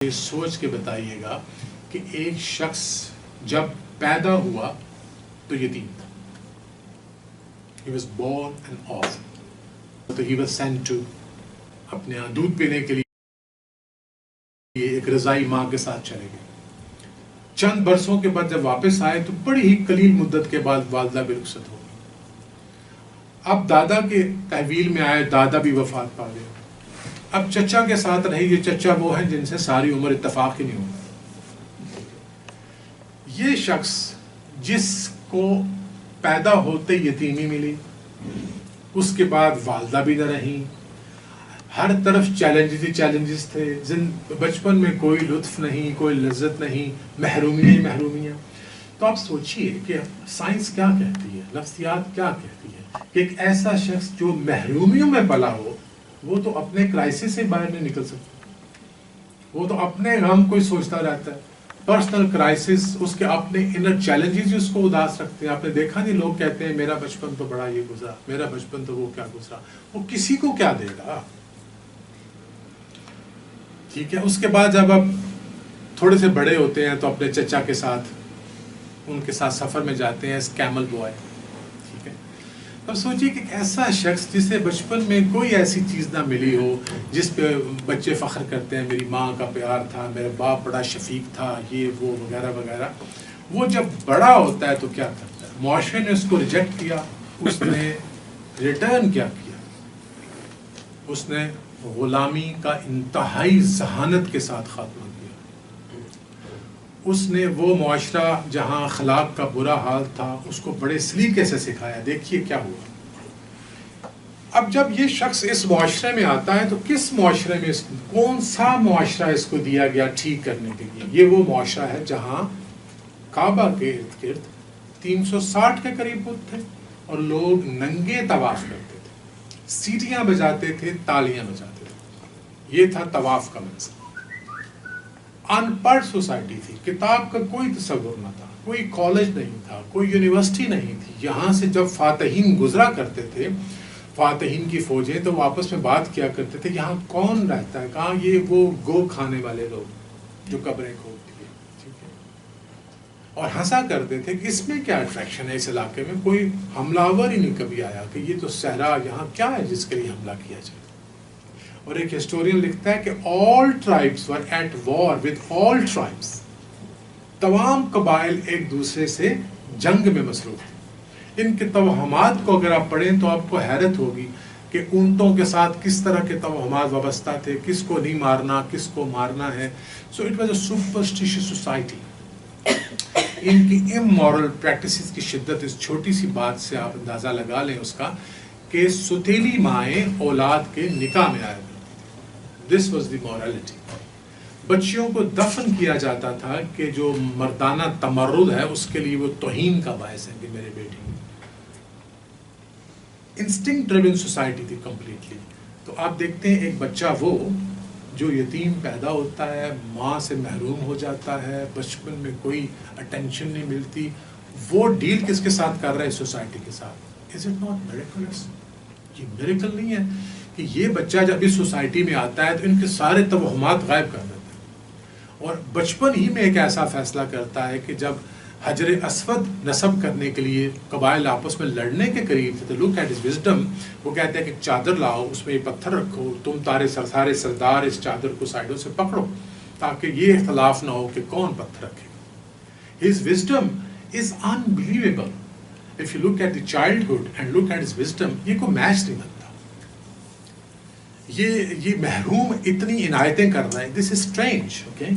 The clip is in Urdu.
یہ سوچ کے بتائیے گا کہ ایک شخص جب پیدا ہوا تو یتیم تھا. He was born an orphan. تو he was sent to اپنے یہاں دودھ پینے کے لیے ایک رضائی ماں کے ساتھ چلے گئے. چند برسوں کے بعد جب واپس آئے تو بڑی ہی قلیل مدت کے بعد والدہ بھی رخصت ہو گئی. اب دادا کے تحویل میں آئے، دادا بھی وفات پا گئے. اب چچا کے ساتھ رہی. یہ چچا وہ ہیں جن سے ساری عمر اتفاق ہی نہیں ہوگا. یہ شخص جس کو پیدا ہوتے یتیمی ملی، اس کے بعد والدہ بھی نہ رہی، ہر طرف چیلنجز تھے، بچپن میں کوئی لطف نہیں، کوئی لذت نہیں، محرومیاں. تو آپ سوچئے کہ سائنس کیا کہتی ہے، نفسیات کیا کہتی ہے کہ ایک ایسا شخص جو محرومیوں میں پلا ہو وہ تو اپنے کرائسس سے باہر نہیں نکل سکتا. وہ تو اپنے غم کو ہی سوچتا رہتا ہے. پرسنل کرائسس، اس کے اپنے انر چیلنجز اس کو اداس رکھتے ہیں. آپ نے دیکھا نہیں، لوگ کہتے ہیں میرا بچپن تو بڑا یہ گزرا، میرا بچپن تو وہ کیا گزرا. وہ کسی کو کیا دے گا. ٹھیک ہے. اس کے بعد جب اب تھوڑے سے بڑے ہوتے ہیں تو اپنے چچا کے ساتھ ان کے ساتھ سفر میں جاتے ہیں ایز کیمل بوائے. ٹھیک ہے. اب سوچیے کہ ایک ایسا شخص جسے بچپن میں کوئی ایسی چیز نہ ملی ہو جس پہ بچے فخر کرتے ہیں، میری ماں کا پیار تھا، میرا باپ بڑا شفیق تھا، یہ وہ وغیرہ وغیرہ. وہ جب بڑا ہوتا ہے تو کیا کرتا ہے؟ معاشرے نے اس کو ریجیکٹ کیا. اس نے ریٹرن کیا کیا؟ اس نے غلامی کا انتہائی ذہانت کے ساتھ خاتمہ کیا. اس نے وہ معاشرہ جہاں اخلاق کا برا حال تھا اس کو بڑے سلیقے سے سکھایا. دیکھیے کیا ہوا. اب جب یہ شخص اس معاشرے میں آتا ہے تو کس معاشرے میں کون سا معاشرہ اس کو دیا گیا ٹھیک کرنے کے لیے؟ یہ وہ معاشرہ ہے جہاں کعبہ کے ارد گرد 360 کے قریب بت تھے اور لوگ ننگے طواف کرتے تھے، سیٹیاں بجاتے تھے، تالیاں بجاتے تھے. یہ تھا طواف کا منظر. ان پڑھ سوسائٹی تھی، کتاب کا کوئی تصور نہ تھا، کوئی کالج نہیں تھا، کوئی یونیورسٹی نہیں تھی. یہاں سے جب فاتحین گزرا کرتے تھے، فاتحین کی فوجیں، تو آپس میں بات کیا کرتے تھے یہاں کون رہتا ہے، کہاں یہ وہ گو کھانے والے لوگ جو قبریں کھودتے ہیں. ٹھیک ہے. اور ہنسا کرتے تھے کہ اس میں کیا اٹریکشن ہے، اس علاقے میں کوئی حملہ آور ہی نہیں کبھی آیا کہ یہ تو صحرا، یہاں کیا ہے جس کے لیے حملہ کیا جائے. اور ایک ہسٹورین لکھتا ہے کہ all tribes were at war with all tribes. تمام قبائل ایک دوسرے سے جنگ میں مصروف تھے. ان کے توہمات کو اگر آپ پڑھیں تو آپ کو حیرت ہوگی کہ اونٹوں کے ساتھ کس طرح کے توہمات وابستہ تھے، کس کو نہیں مارنا، کس کو مارنا ہے. So it was a superstitious society. ان کی امورل پریکٹسز کی شدت اس چھوٹی سی بات سے آپ اندازہ لگا لیں اس کا کہ ستیلی مائیں اولاد کے نکاح میں آیا کرتی تھی. This was the morality. بچیوں کو دفن کیا جاتا تھا کہ جو مردانہ تمرد ہے اس کے لیے وہ توہین کا باعث ہے کہ میرے بیٹی. انسٹنکٹ ڈریون سوسائٹی تھی کمپلیٹلی. تو آپ دیکھتے ہیں ایک بچہ وہ جو یتیم پیدا ہوتا ہے، ماں سے محروم ہو جاتا ہے، بچپن میں کوئی اٹینشن نہیں ملتی، وہ ڈیل کس کے ساتھ کر رہا ہے؟ سوسائٹی کے ساتھ. Is it not miracles? یہ میریکل نہیں ہے کہ یہ بچہ جب اس سوسائٹی میں آتا ہے تو ان کے سارے توہمات غائب کر دیتا ہے اور بچپن ہی میں ایک ایسا فیصلہ کرتا ہے کہ جب حجر اسود نصب کرنے کے لیے قبائل آپس میں لڑنے کے قریب تھے تو لک ایٹ ہز وزڈم. وہ کہتے ہیں کہ چادر لاؤ، اس میں یہ پتھر رکھو، تم سارے سردار اس چادر کو سائڈوں سے پکڑو تاکہ یہ اختلاف نہ ہو کہ کون پتھر رکھے. His wisdom is unbelievable. If you look at the childhood and look at his wisdom, یہ کوئی میچ نہیں بنتا. یہ محروم اتنی عنایتیں کر رہا ہے. This is strange, okay?